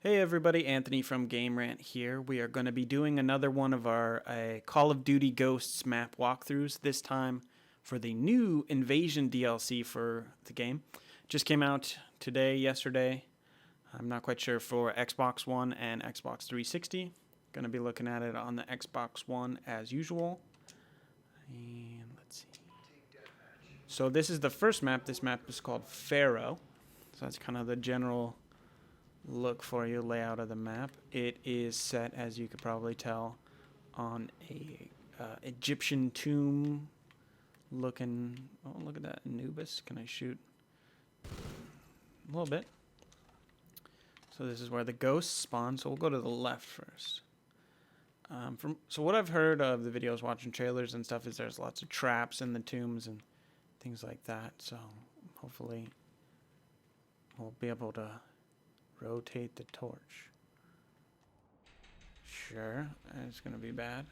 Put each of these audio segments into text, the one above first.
Hey everybody, Anthony from Game Rant here. We are going to be doing another one of our Call of Duty Ghosts map walkthroughs, this time for the new Invasion DLC for the game. Just came out yesterday. I'm not quite sure for Xbox One and Xbox 360. Going to be looking at it on the Xbox One as usual. And let's see. So this is the first map. This map is called Pharaoh. So that's kind of the general look for you, layout of the map. It is set, as you could probably tell, on a Egyptian tomb looking. Oh, look at that Anubis. Can I shoot a little bit? So this is where the ghosts spawn. So we'll go to the left first. So what I've heard of the videos, watching trailers and stuff, is there's lots of traps in the tombs and things like that. So hopefully we'll be able to rotate the torch. Sure, it's gonna be bad.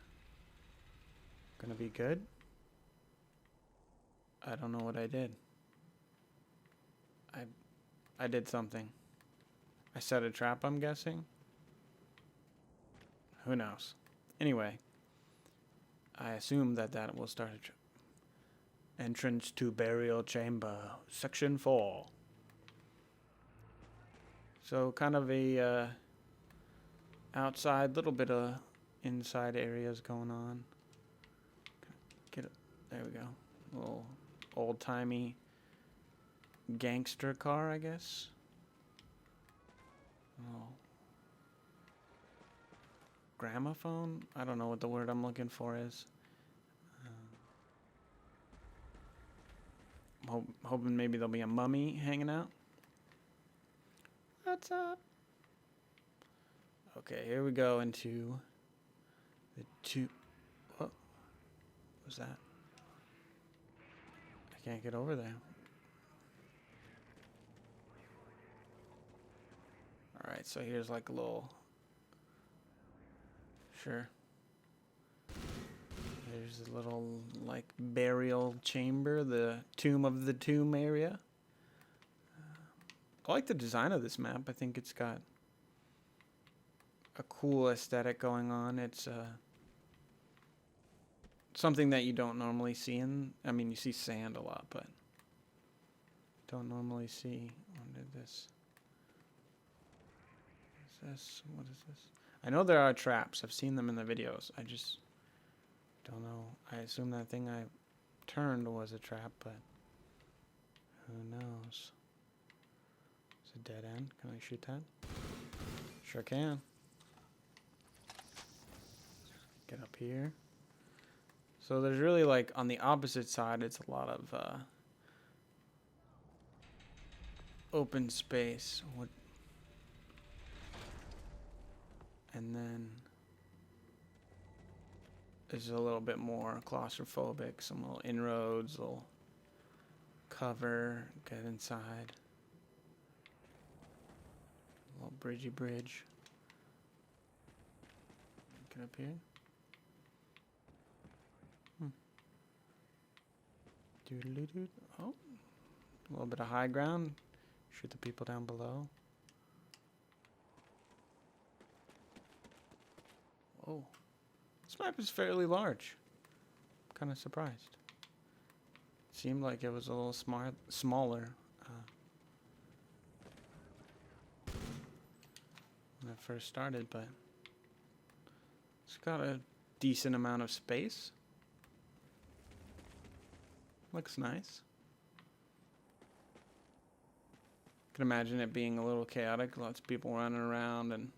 Gonna be good. I don't know what I did. I did something. I set a trap, I'm guessing. Who knows? Anyway, I assume that will start a entrance to burial chamber, section 4. So kind of a outside, little bit of inside areas going on. There we go. A little old-timey gangster car, I guess. Oh. Gramophone? I don't know what the word I'm looking for is. Hoping maybe there'll be a mummy hanging out. What's up? Okay, here we go into the two. What was that? I can't get over there. Alright, so here's like a little. Sure. There's a little like burial chamber, the tomb of the tomb area. I like the design of this map. I think it's got a cool aesthetic going on. It's something that you don't normally see in. I mean, you see sand a lot, but don't normally see. What is this? What is this? I know there are traps. I've seen them in the videos. I just don't know. I assume that thing I turned was a trap, but who knows? It's a dead end. Can I shoot that? Sure can. Get up here. So there's really like on the opposite side, it's a lot of open space. And then there's a little bit more claustrophobic, some little inroads, little cover, get inside. A little bridgey bridge. Get up here. Doodle-doo-doo. Oh, a little bit of high ground. Shoot the people down below. Oh, this map is fairly large. I'm kind of surprised. Seemed like it was a little smaller when I first started, but it's got a decent amount of space. Looks nice. Can imagine it being a little chaotic. Lots of people running around and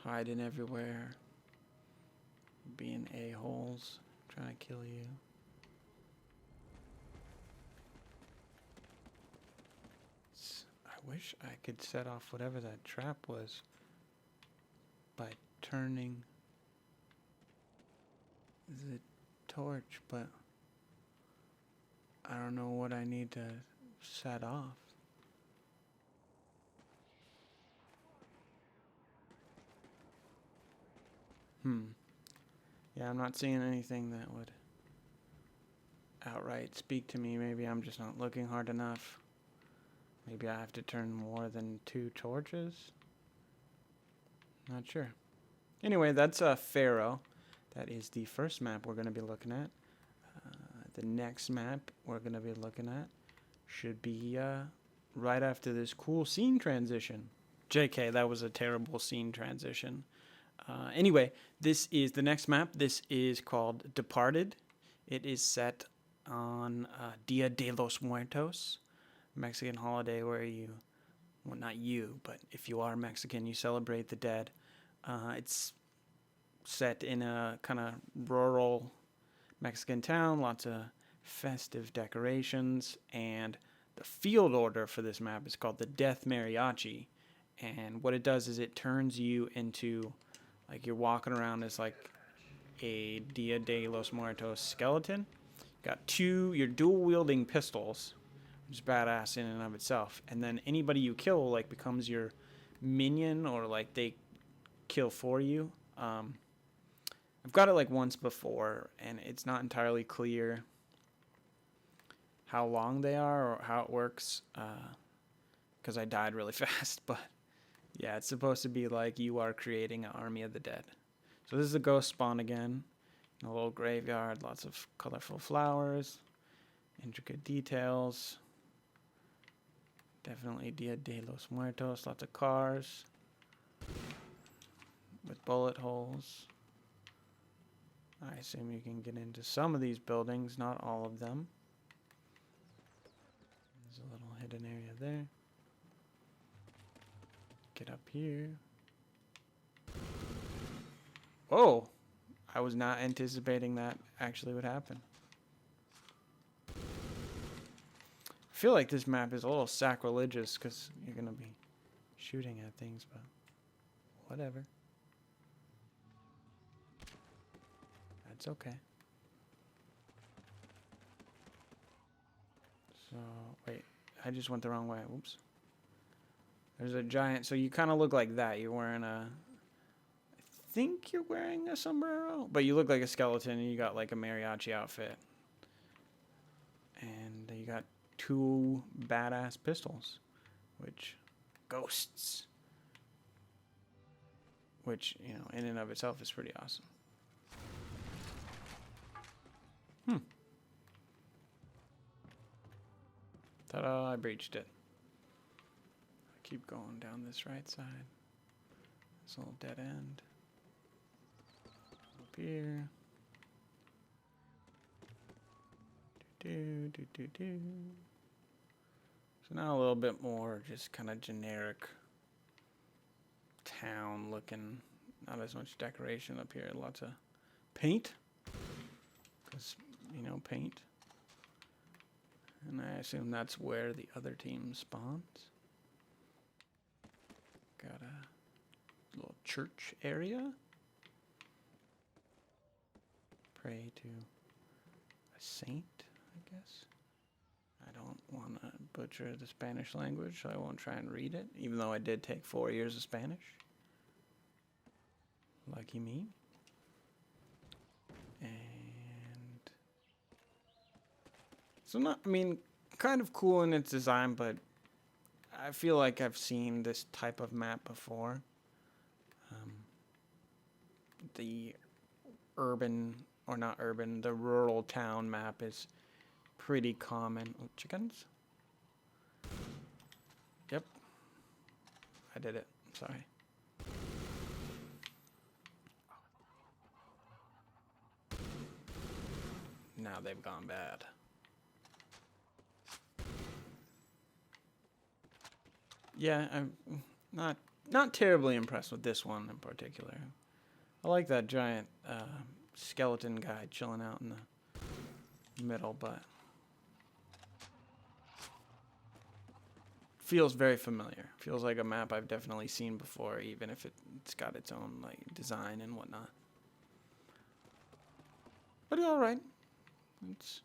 hiding everywhere. Being a-holes. Trying to kill you. I wish I could set off whatever that trap was by turning the torch, but I don't know what I need to set off. Yeah, I'm not seeing anything that would outright speak to me. Maybe I'm just not looking hard enough. Maybe I have to turn more than 2 torches. Not sure. Anyway, that's Pharaoh. That is the first map we're going to be looking at. The next map we're going to be looking at should be right after this cool scene transition. JK, that was a terrible scene transition. Anyway, this is the next map. This is called Departed. It is set on Dia de los Muertos, Mexican holiday where you, well, not you, but if you are Mexican, you celebrate the dead. It's set in a kind of rural Mexican town, lots of festive decorations, and the field order for this map is called the Death Mariachi. And what it does is it turns you into, like, you're walking around as like a Dia de los Muertos skeleton. You're dual wielding pistols, which is badass in and of itself. And then anybody you kill like becomes your minion, or like they kill for you. I've got it like once before, and it's not entirely clear how long they are or how it works, because I died really fast. But yeah, it's supposed to be like you are creating an army of the dead. So this is the ghost spawn again. In a little graveyard, lots of colorful flowers, intricate details. Definitely Dia de los Muertos, lots of cars with bullet holes. I assume you can get into some of these buildings, not all of them. There's a little hidden area there. Get up here. Whoa! I was not anticipating that actually would happen. I feel like this map is a little sacrilegious because you're going to be shooting at things, but whatever. That's okay. So, wait. I just went the wrong way. Oops. There's a giant... So you kind of look like that. You're wearing a... I think you're wearing a sombrero, but you look like a skeleton and you got like a mariachi outfit. And you got 2 badass pistols, which... Ghosts. Which, you know, in and of itself is pretty awesome. Ta-da, I breached it. Keep going down this right side. This little dead end. Up here. So now a little bit more just kind of generic town looking. Not as much decoration up here. Lots of paint. Because, you know, paint. And I assume that's where the other team spawns. Got a little church area. Pray to a saint, I guess. I don't want to butcher the Spanish language, so I won't try and read it, even though I did take 4 years of Spanish. Lucky me. And so not, I mean, kind of cool in its design, but I feel like I've seen this type of map before. The urban, or not urban, the rural town map is pretty common. Oh, chickens? Yep. I did it. Sorry. Now they've gone bad. Yeah, I'm not terribly impressed with this one in particular. I like that giant skeleton guy chilling out in the middle, but feels very familiar. Feels like a map I've definitely seen before, even if it's got its own like design and whatnot. But all right. It's,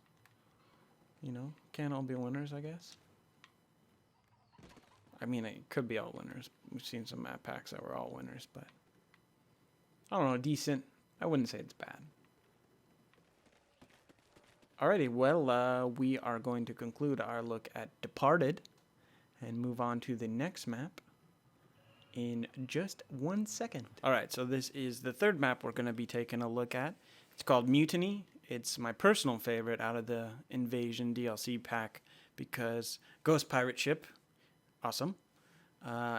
you know, can't all be winners, I guess. I mean, it could be all winners. We've seen some map packs that were all winners, but I don't know, decent. I wouldn't say it's bad. Alrighty, well, we are going to conclude our look at Departed and move on to the next map in just 1 second. All right, so this is the third map we're going to be taking a look at. It's called Mutiny. It's my personal favorite out of the Invasion DLC pack because Ghost Pirate Ship, awesome.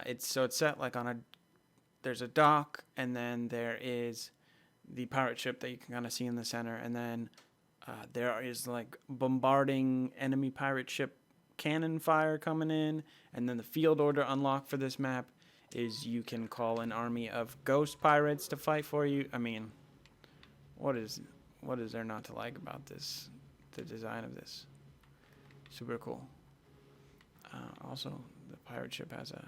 It's set like on a, there's a dock, and then there is the pirate ship that you can kind of see in the center, and then there is like bombarding enemy pirate ship cannon fire coming in, and then the field order unlocked for this map is you can call an army of ghost pirates to fight for you. I mean, what is there not to like about this? The design of this, super cool. Also, the pirate ship has a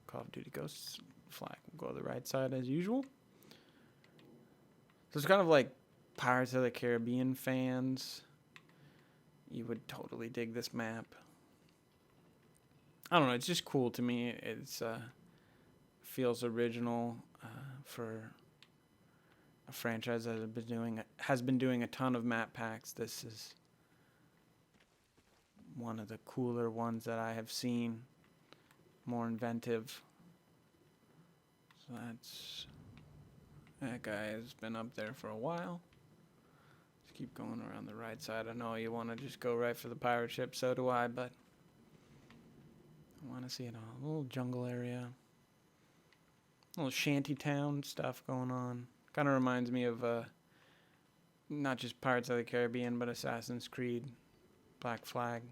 Call of Duty Ghosts flag. We'll go to the right side as usual. So it's kind of like Pirates of the Caribbean fans. You would totally dig this map. I don't know, it's just cool to me. It's feels original for a franchise that has been doing a ton of map packs. This is one of the cooler ones that I have seen. More inventive. So that guy has been up there for a while. Just keep going around the right side. I know you want to just go right for the pirate ship, so do I, but I want to see it all. A little jungle area. A little shanty town stuff going on. Kind of reminds me of not just Pirates of the Caribbean, but Assassin's Creed, Black Flag.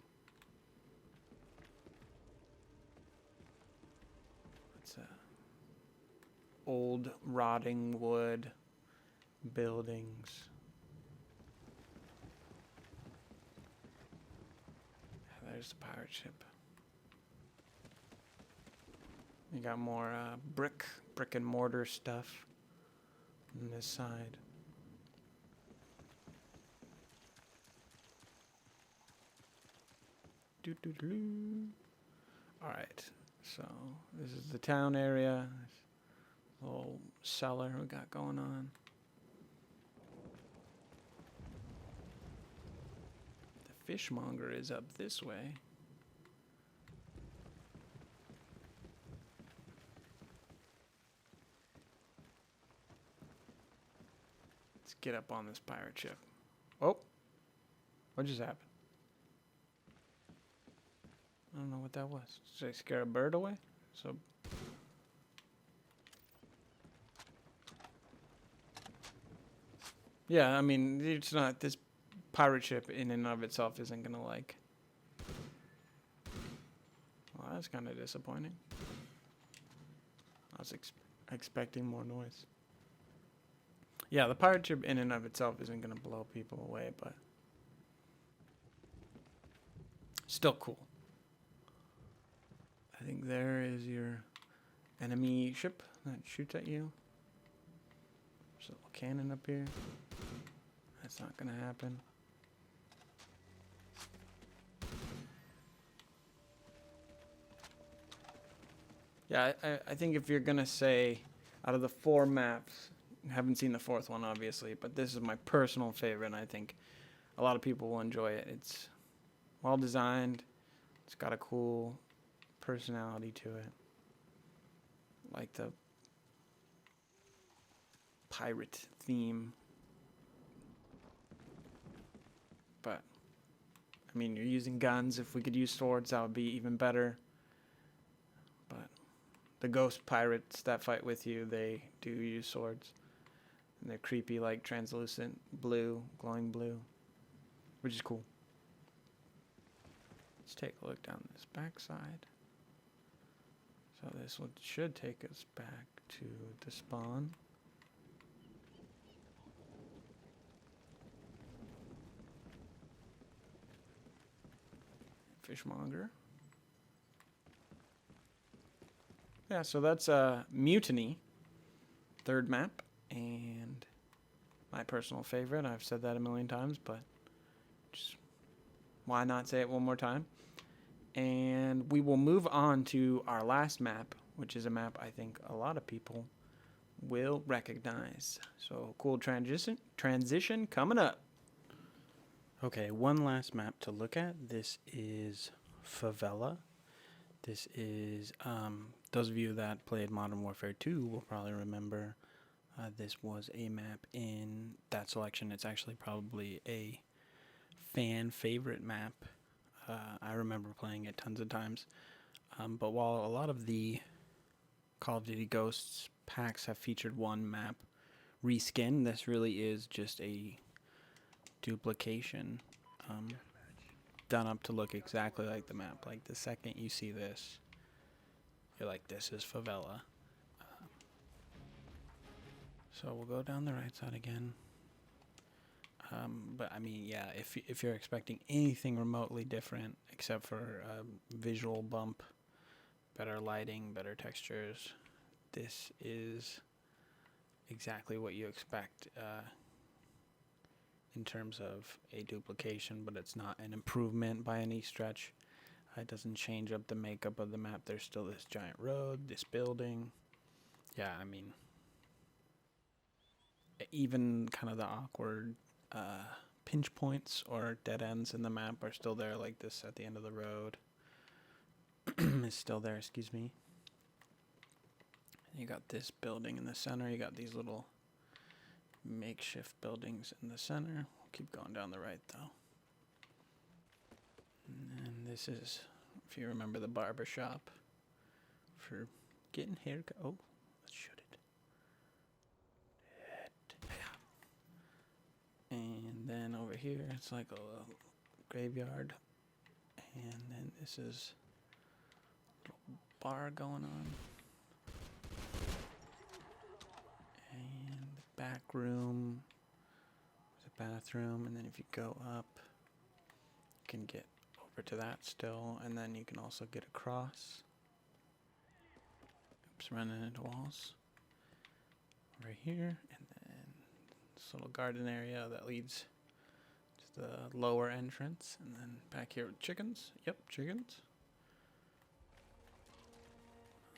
It's old rotting wood buildings. There's the pirate ship. You got more brick and mortar stuff on this side. Alright, so this is the town area. Little cellar we got going on. The fishmonger is up this way. Let's get up on this pirate ship. Oh, what just happened? I don't know what that was. Did I scare a bird away? So. Yeah, I mean, it's not, this pirate ship in and of itself isn't gonna like. Well, that's kind of disappointing. I was expecting more noise. Yeah, the pirate ship in and of itself isn't gonna blow people away, but still cool. I think there is your enemy ship that shoots at you. There's a little cannon up here. That's not gonna happen. Yeah, I think if you're gonna say out of the 4 maps, I haven't seen the 4th one obviously, but this is my personal favorite, and I think a lot of people will enjoy it. It's well designed. It's got a cool personality to it. Like the pirate theme. But I mean, you're using guns. If we could use swords, that would be even better. But the ghost pirates that fight with you, they do use swords. And they're creepy, like translucent blue, glowing blue, which is cool. Let's take a look down this backside. So this one should take us back to the spawn. Fishmonger. Yeah, so that's Mutiny, 3rd map, and my personal favorite. I've said that a million times, but just why not say it one more time? And we will move on to our last map, which is a map I think a lot of people will recognize. So cool transition coming up. Okay, one last map to look at. This is Favela. This is Those of you that played Modern Warfare 2 will probably remember this was a map in that selection. It's actually probably a fan favorite map. I remember playing it tons of times. But while a lot of the Call of Duty Ghosts packs have featured one map reskin, this really is just a duplication done up to look exactly like the map. Like the second you see this, you're like, this is Favela. So we'll go down the right side again. But I mean, yeah, if you're expecting anything remotely different, except for a visual bump, better lighting, better textures, this is exactly what you expect in terms of a duplication, but it's not an improvement by any stretch. It doesn't change up the makeup of the map. There's still this giant road, this building. Yeah, I mean, even kind of the awkward pinch points or dead ends in the map are still there, like this at the end of the road is still there, excuse me. And you got this building in the center. You got these little makeshift buildings in the center. We'll keep going down the right though. And this is, if you remember, the barber shop for getting haircut. Oh, let's shoot it. And then over here, it's like a graveyard. And then this is a little bar going on. And the back room, there's a bathroom. And then if you go up, you can get over to that still. And then you can also get across. Oops, running into walls. Over here. And then this little garden area that leads to the lower entrance. And then back here with chickens. Yep, chickens.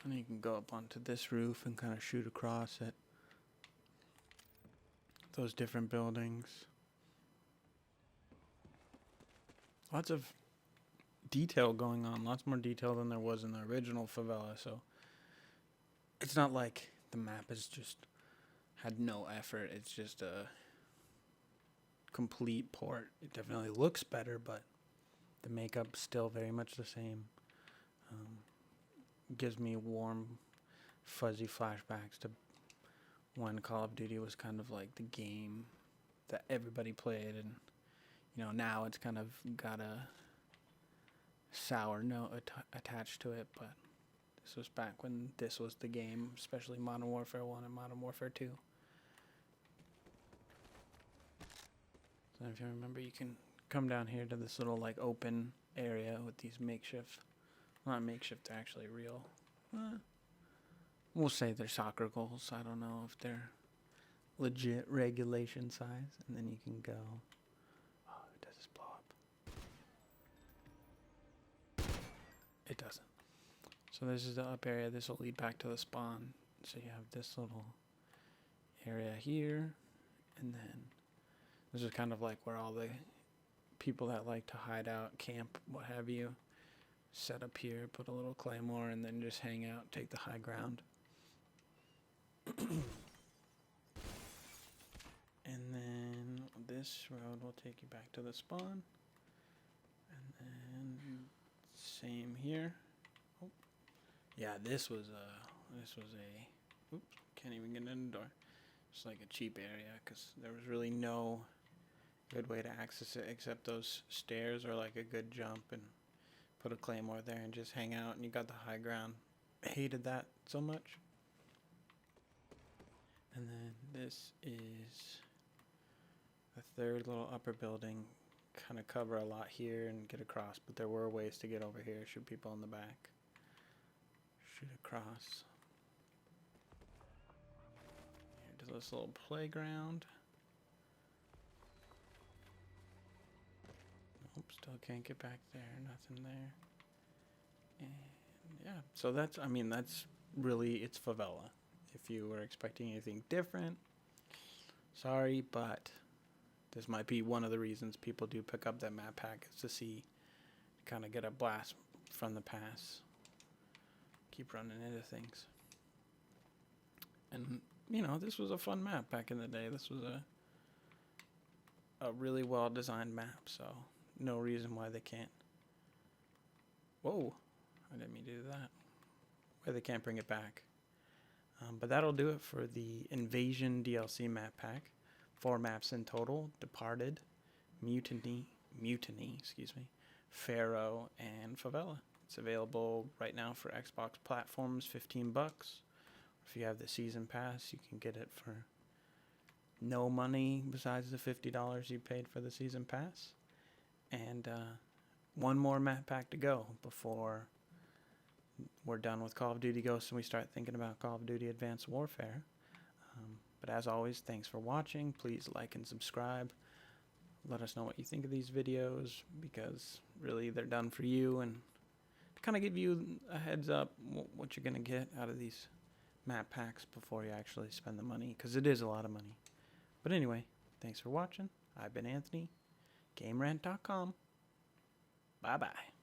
And you can go up onto this roof and kind of shoot across it. Those different buildings. Lots of detail going on. Lots more detail than there was in the original Favela. So it's not like the map is just had no effort. It's just a complete port. It definitely looks better, but the makeup's still very much the same. Gives me warm, fuzzy flashbacks to when Call of Duty was kind of like the game that everybody played, and now it's kind of got a sour note attached to it, but this was back when this was the game, especially Modern Warfare 1 and Modern Warfare 2. So if you remember, you can come down here to this little like open area with these makeshift, not makeshift, they're actually real. We'll say they're soccer goals. I don't know if they're legit regulation size. And then you can go. Oh, does this blow up? It doesn't. So this is the up area. This will lead back to the spawn. So you have this little area here. And then this is kind of like where all the people that like to hide out, camp, what have you, set up here, put a little claymore, and then just hang out, take the high ground. And then this road will take you back to the spawn. And then same here. Oh. Yeah, this was a oops, can't even get in the door. It's like a cheap area because there was really no good way to access it except those stairs or like a good jump, and put a claymore there and just hang out, and you got the high ground. I hated that so much. And then this is the third little upper building. Kind of cover a lot here and get across, but there were ways to get over here. Shoot people in the back. Shoot across. Here to this little playground. Nope, still can't get back there. Nothing there. And yeah, so that's really, it's Favela. If you were expecting anything different, sorry, but this might be one of the reasons people do pick up that map pack, is to see, kind of get a blast from the past. keep running into things. And, you know, this was a fun map back in the day. This was a really well-designed map, so no reason why they can't. Whoa, I didn't mean to do that. Why they can't bring it back. But that'll do it for the Invasion DLC map pack. 4 maps in total: Departed, Mutiny, Pharaoh, and Favela. It's available right now for Xbox platforms, $15. If you have the season pass, you can get it for no money besides the $50 you paid for the season pass. And one more map pack to go before we're done with Call of Duty Ghosts and we start thinking about Call of Duty Advanced Warfare. But as always, thanks for watching. Please like and subscribe. Let us know what you think of these videos, because really they're done for you and to kind of give you a heads up what you're going to get out of these map packs before you actually spend the money, because it is a lot of money. But anyway, thanks for watching. I've been Anthony, GameRant.com. Bye-bye.